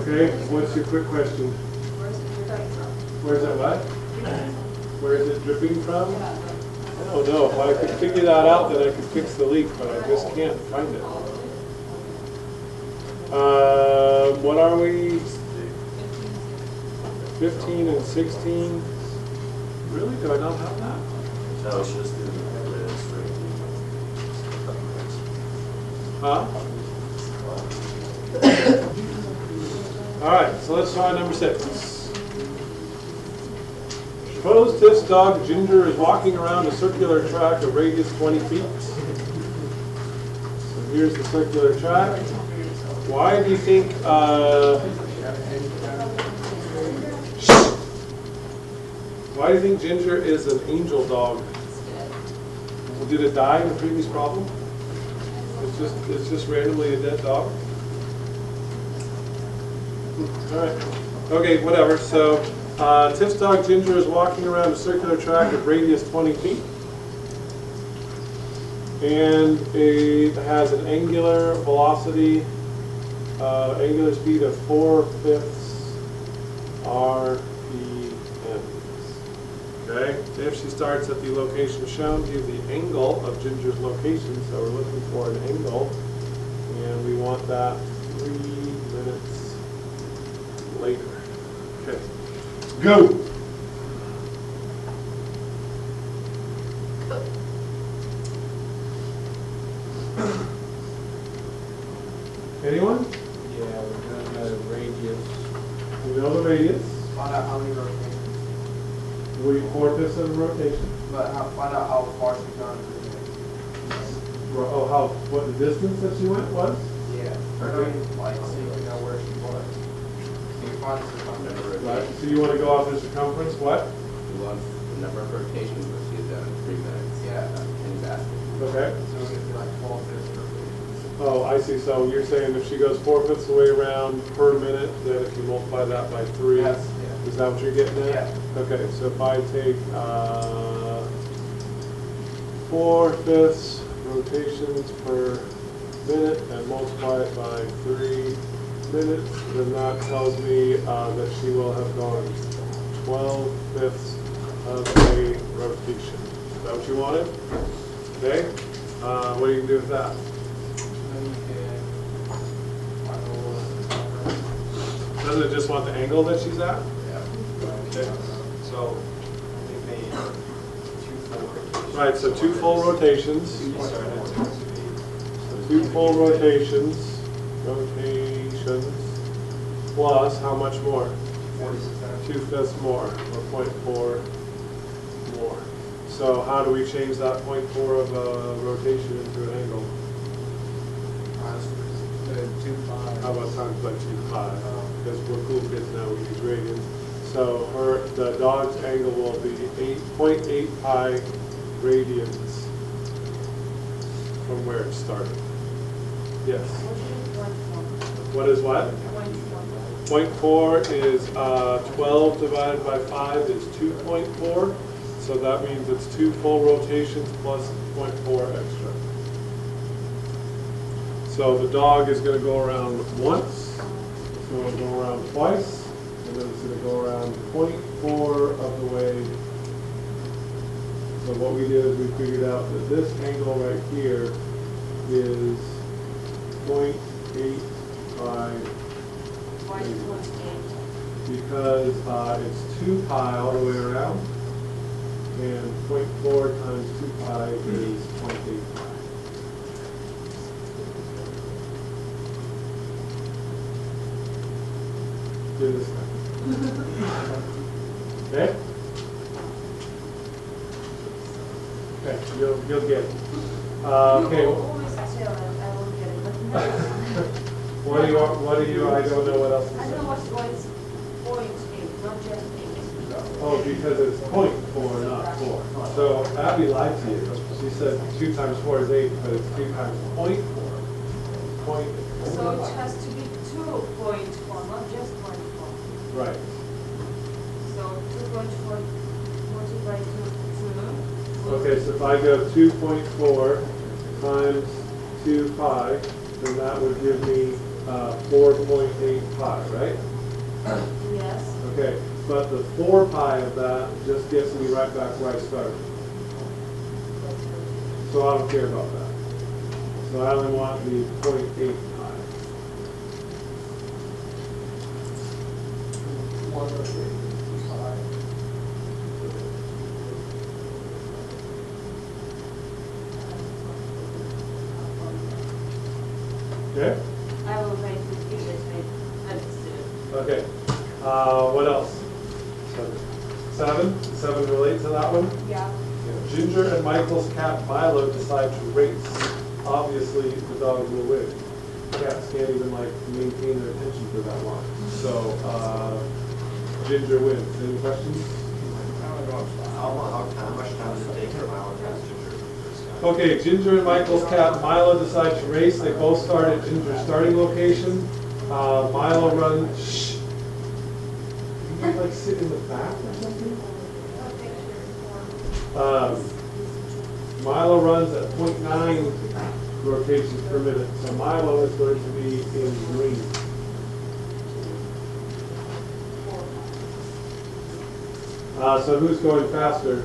Okay, what's your quick question? Where's it dripping from? Where's it what? Where is it dripping from? I don't know. If I could figure that out, then I could fix the leak, but I just can't find it. What are we? 15 and 16? Really? Do I not have that? No, it's just the Huh? All right, so let's try number 6. Suppose this dog, Ginger, is walking around a circular track of radius 20 feet. So here's the circular track. Why do you think, Ginger is an angel dog? Well, did it die in the previous problem? It's just randomly a dead dog? All right. Okay, whatever. So Tiff's dog Ginger is walking around a circular track of radius 20 feet. And it has an angular velocity, angular speed of 4/5 RPMs. Okay? If she starts at the location shown, give the angle of Ginger's location. So we're looking for an angle. And we want that 3 minutes later. Okay. Go! Anyone? Yeah, we're going to know the radius. You know the radius? Find out how many rotations. We 4/5 of a rotation. But find out how far she's gone through Oh, what the distance that she went was? Yeah. Okay. Like, so you can know where she was. So you find the circumference. Right. So you want to go off the circumference? What? We want the number of rotations that she's done in 3 minutes. Yeah. In that. Okay. So it's going to be like 12 rotations. Oh, I see. So you're saying if she goes 4/5 the way around per minute, then if you multiply that by 3, Yes, yeah. is that what you're getting at? Yeah. Okay. So if I take 4/5 rotations per minute and multiply it by 3 minutes, then that tells me that she will have gone 12/5 of a rotation. Is that what you wanted? Okay. What are you going to do with that? Then you can find the circumference. Doesn't it just want the angle that she's at? Yeah. Okay. So we made 2 full rotations. Right, so 2 full rotations. So So 2 full rotations. Plus how much more? 2/5 more, or 0.4 more. So how do we change that 0.4 of a rotation into an angle? How about times by 2.5? Because we're cool kids now, we use radians. So the dog's angle will be 8.8 pi radians from where it started. Yes. What is what? 0.4 is 12 divided by 5 is 2.4. So that means it's 2 full rotations plus 0.4 extra. So the dog is going to go around once, it's going to go around twice, and then it's going to go around 0.4 of the way. So what we did is we figured out that this angle right here is 0.85 because it's 2 pi all the way around, and 0.4 times 2 pi is 0.85. Do this now. Okay? Okay, you'll get it. Okay. What do you, I don't know what else to I say. don't know what's point is, not just things. Oh, because it's 0.4, not 4. So Abby lied to you. She said 2 times 4 is 8, but it's 2 times 0.4. So it has to be 2.4, not just 0.4. Right. So 2.4 multiplied to 2. Okay, so if I go 2.4 times 2 pi, then that would give me 4.8 pi, right? Yes. Okay, but the 4 pi of that just gets me right back where I started. So I don't care about that. So I only want the 0.8 pi. Okay? I will write to you that I understood. Okay. What else? 7? 7 relate to that one? Yeah. Ginger and Michael's cat Milo decide to race. Obviously, the dog will win. Cats can't even maintain their attention for that long. So, Ginger wins. Any questions? How much time does it take for Milo to pass Ginger? Okay, Ginger and Michael's cat Milo decide to race. They both start at Ginger's starting location. Milo runs. Shh. Can you sit in the back or something? Milo runs at 0.9 rotations per minute, so Milo is going to be in green. So who's going faster?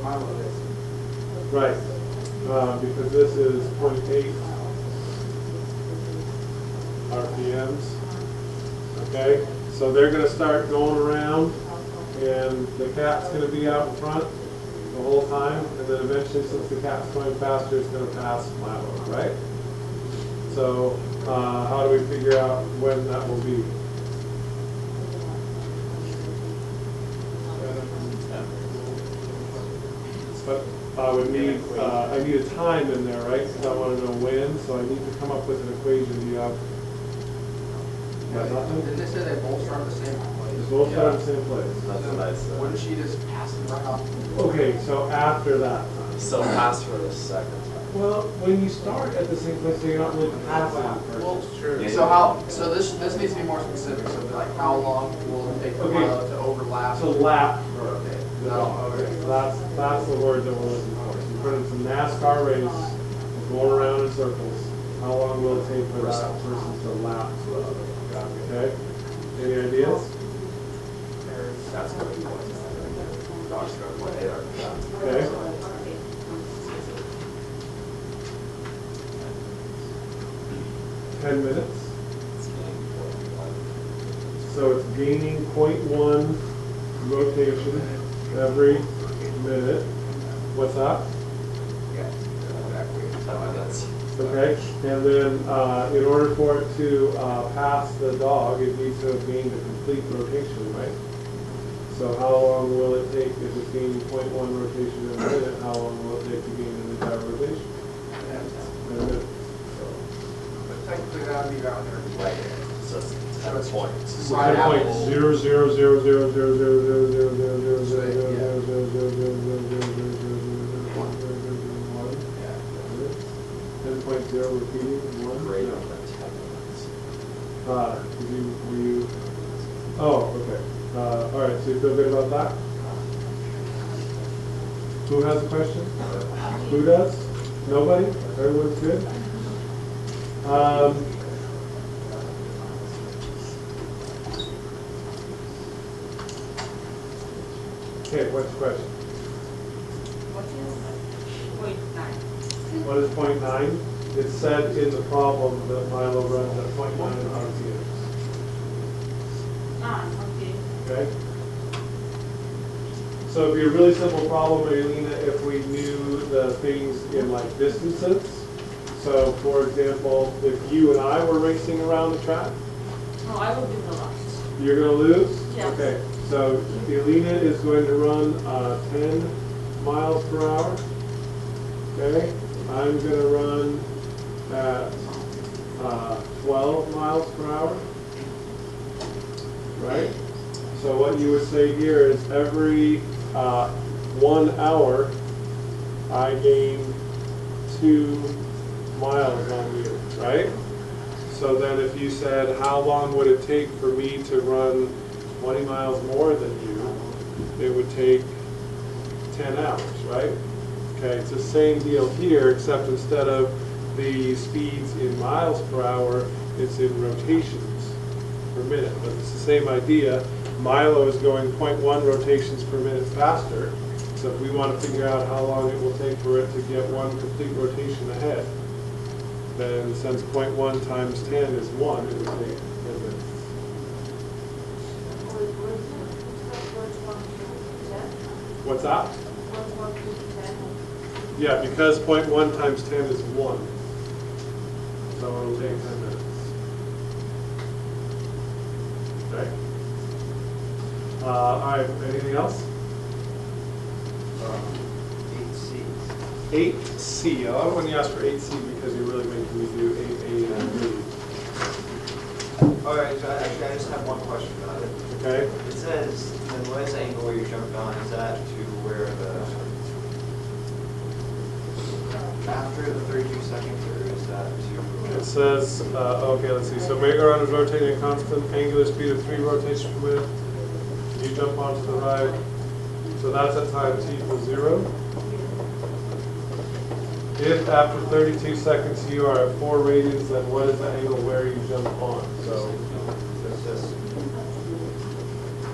Milo is. Right, because this is 0.8 RPMs. Okay, so they're going to start going around, and the cat's going to be out in front the whole time, and then eventually, since the cat's going faster, it's going to pass Milo, right? So how do we figure out when that will be? But I would need, I need a time in there, right? Because I want to know when, so I need to come up with an equation. Do you have? Nothing? Didn't they say they both start at the same place? They both start in the same place. That's what I said. Wouldn't she just pass them right off? Okay, so after that time. So pass for the second time. Well, when you start at the same place, so you're not really passing the Well, person. True. so this needs to be more specific, so like how long will it take for Okay. Milo to overlap? To lap. Okay. the No, dog. okay. So that's the word that we're looking for. So you put in some NASCAR race, going around in circles. How long will it take for that person to lap the other? Okay? Any ideas? That's going to be one. Dog's going to play our Okay. Okay. 10 minutes. So it's gaining 0.1 rotation every minute. What's that? Yeah, exactly. 10 minutes. Okay, and then in order for it to pass the dog, it needs to have gained a complete rotation, right? So how long will it take if it's gaining 0.1 rotation in a minute? How long will it take to gain an entire rotation? 10 minutes. But technically that would be around there. Right. So it's 10 points. So Right 10.0 repeating one. Greater No. than 10 minutes. Were you? Oh, okay. All right. So you feel good about that? Who has a question? Who does? Nobody? Everyone's good? Okay, what's the question? What is 0.9? What is 0.9? It said in the problem that Milo runs at 0.9 RPMs. Okay. Okay? So it'd be a really simple problem, Alina, if we knew the things in distances. So for example, if you and I were racing around the track, No, I will do the last. you're going to lose? Yes. Okay, so Alina is going to run 10 miles per hour. Okay, I'm going to run at 12 miles per hour. Right? So what you would say here is every 1 hour, I gain 2 miles on you, right? So then if you said, how long would it take for me to run 20 miles more than you? It would take 10 hours, right? Okay, it's the same deal here, except instead of the speeds in miles per hour, it's in rotations per minute. But it's the same idea. Milo is going 0.1 rotations per minute faster. So if we want to figure out how long it will take for it to get one complete rotation ahead, then since 0.1 times 10 is 1, it would take 10 minutes. What's that? Yeah, because 0.1 times 10 is 1. So it'll take 10 minutes. Okay. All right, anything else? 8C. 8C. I love when you ask for 8C because you're really making me do 8A and B. All right, so actually, I just have one question about it. Okay? It says the noise angle where you jumped on, is that to where after the 32 seconds, or is that to? It says, okay, let's see. So merry-go-round is rotating at a constant angular speed of 3 rotations per minute. You jump onto the ride. So that's at time t equals 0. If after 32 seconds you are at 4 radians, then what is the angle where you jump on? So It's just,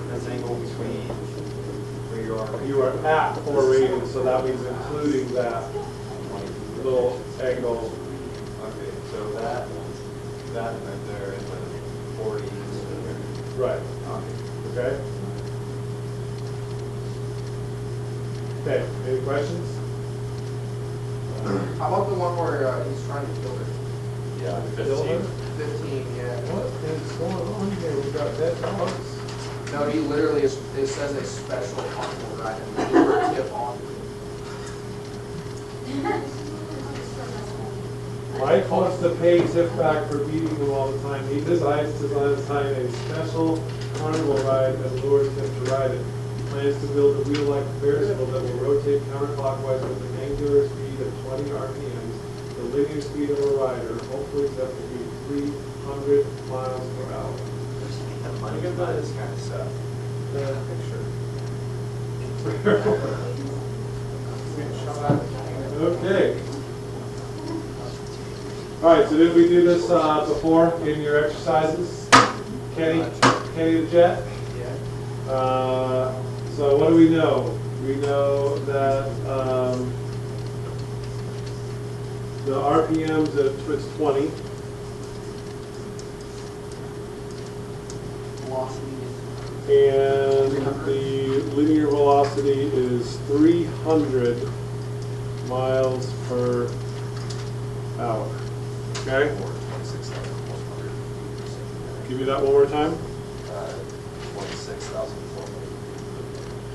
that's angle between where you are. you are at 4 radians, so that means including that little angle. Okay, so that right there is like 40. Right. Okay. Okay? Okay, any questions? How about the one where he's trying to kill her? Yeah, Kill her? 15, yeah. What is going on here? We've got dead dogs. No, he literally is, it says a special carnival ride and we were tip on. Mike wants to pay Tiff back for beating him all the time. He decides to design a special carnival ride and lure Tiff to ride it. He plans to build a wheel-like Ferris wheel that will rotate counterclockwise with an angular speed of 20 RPMs. The linear speed of a rider, hopefully set to be 300 miles per hour. The money to buy this kind of stuff. Okay. All right, so did we do this before in your exercises? Kenny the Jet? Yeah. So what do we know? We know that the RPMs it's 20. Velocity And the linear velocity is 300 miles per hour. Okay? Give me that one more time.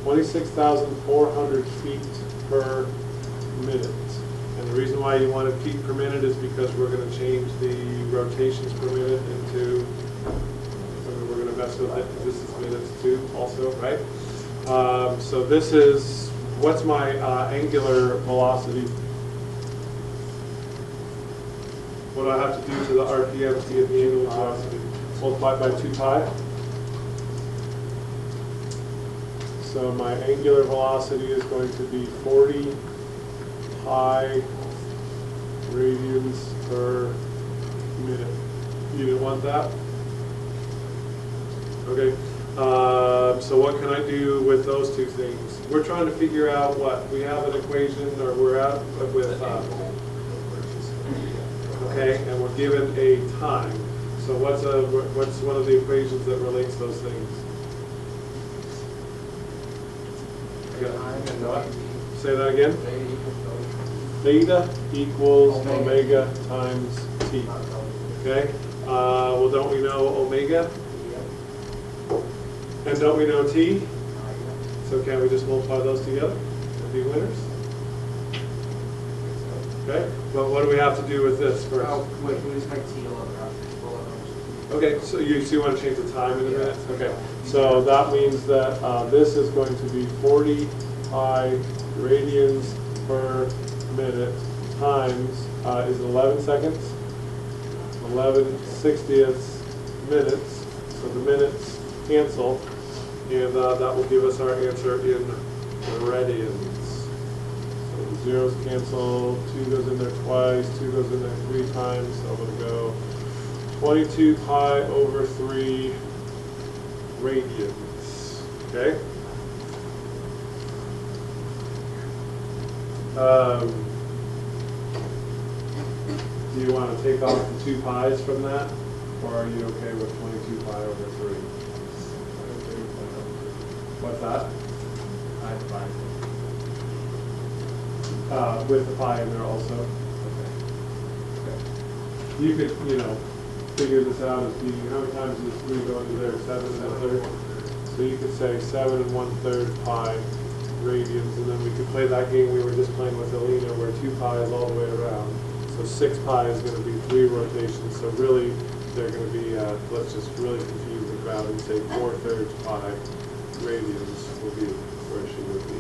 26,400 feet per minute. And the reason why you want feet per minute is because we're going to change the rotations per minute into, we're going to mess with it. This is minutes too also, right? So this is, what's my angular velocity? What do I have to do to the RPM to get the angular velocity? Multiply by 2 pi. So my angular velocity is going to be 40 pi radians per minute. You didn't want that? Okay. So what can I do with those two things? We're trying to figure out what? We have an equation, or we're out with, okay, and we're given a time. So what's one of the equations that relates those things? Say that again. Theta equals omega times t. Okay. Well, don't we know omega? And don't we know t? So can we just multiply those together and be winners? Okay. But what do we have to do with this first? Oh, wait, can we just make T 11? Okay, so you want to change the time in a minute? Okay, so that means that this is going to be 40 pi radians per minute times, is 11 seconds? 11 60ths minutes, so the minutes cancel, and that will give us our answer in radians. So zeros cancel, 2 goes in there twice, 2 goes in there 3 times, so I'm going to go 22 pi over 3 radians, okay? Do you want to take off the 2 pi's from that, or are you okay with 22 pi over 3? What's that? I'm fine. With the pi in there also? Okay. You could, figure this out as being, how many times does 3 go into there? 7 1/3? So you could say 7 1/3 pi radians, and then we could play that game we were just playing with Alina where 2 pi is all the way around. So 6 pi is going to be 3 rotations, so really they're going to be, let's just really confuse the crowd and say 4/3 pi radians will be where she would be.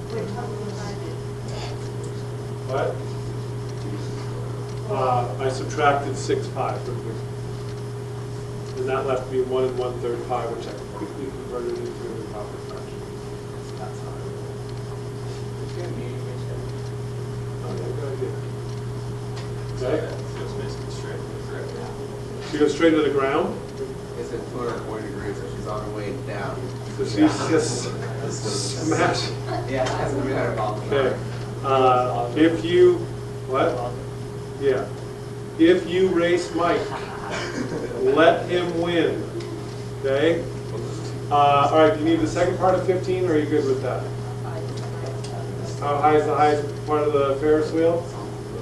Wait, tell me what I did. What? I subtracted 6 pi from here. And that left me 1 1/3 pi, which I quickly converted into an improper fraction. That's how I roll. Oh, yeah, good idea. Okay? It's basically straight to the correct. She goes straight to the ground, It's at 240 degrees, so she's on her way down. so she's just smash. Yeah, it hasn't been at all. Okay. If you, what? Yeah. If you race Mike, let him win. Okay? All right, do you need the second part of 15, or are you good with that? How high is the highest part of the Ferris wheel?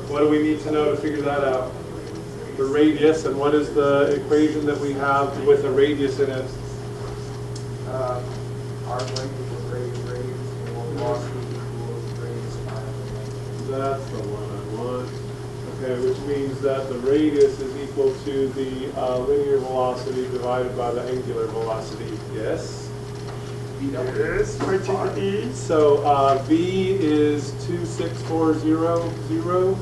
What do we need to know to figure that out? The radius, and what is the equation that we have with a radius in it? Arc length equals radius, and velocity equals radius times length. That's the one I want. Okay, which means that the radius is equal to the linear velocity divided by the angular velocity. Yes? Yes, so V is 26400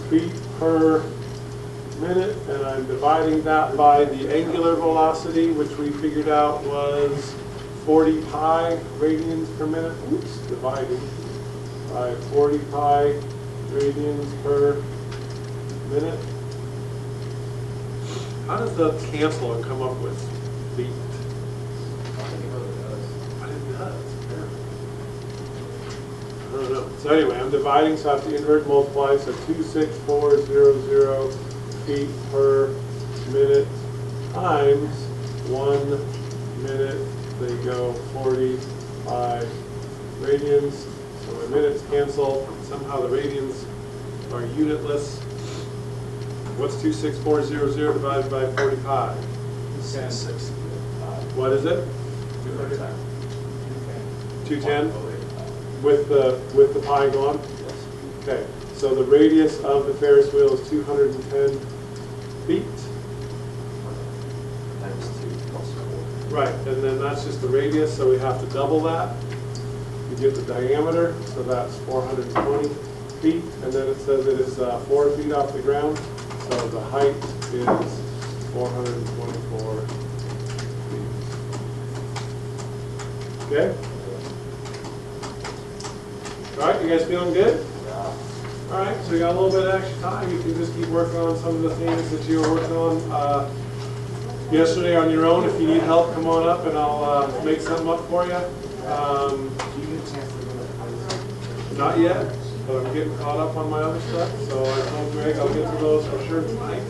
feet per minute, and I'm dividing that by the angular velocity, which we figured out was 40 pi radians per minute. Oops, dividing by 40 pi radians per minute. How does the cancel and come up with feet? I didn't know. I don't know. So anyway, I'm dividing, so I have to invert multiply, so 26400 feet per minute times 1 minute. They go 40 pi radians. So my minutes cancel. Somehow the radians are unitless. What's 26400 divided by 40 pi? 6. What is it? 210. 210 with the pi gone? Okay. So the radius of the Ferris wheel is 210 feet. Times 2 plus 4. Right, and then that's just the radius, so we have to double that. You get the diameter, so that's 420 feet, and then it says it is 4 feet off the ground, so the height is 424 feet. Okay? All right, you guys feeling good? All right, so you got a little bit of extra time. You can just keep working on some of the things that you were working on yesterday on your own. If you need help, come on up and I'll make something up for you. Not yet, but I'm getting caught up on my other stuff. So I told Greg I'll get to those for sure tonight.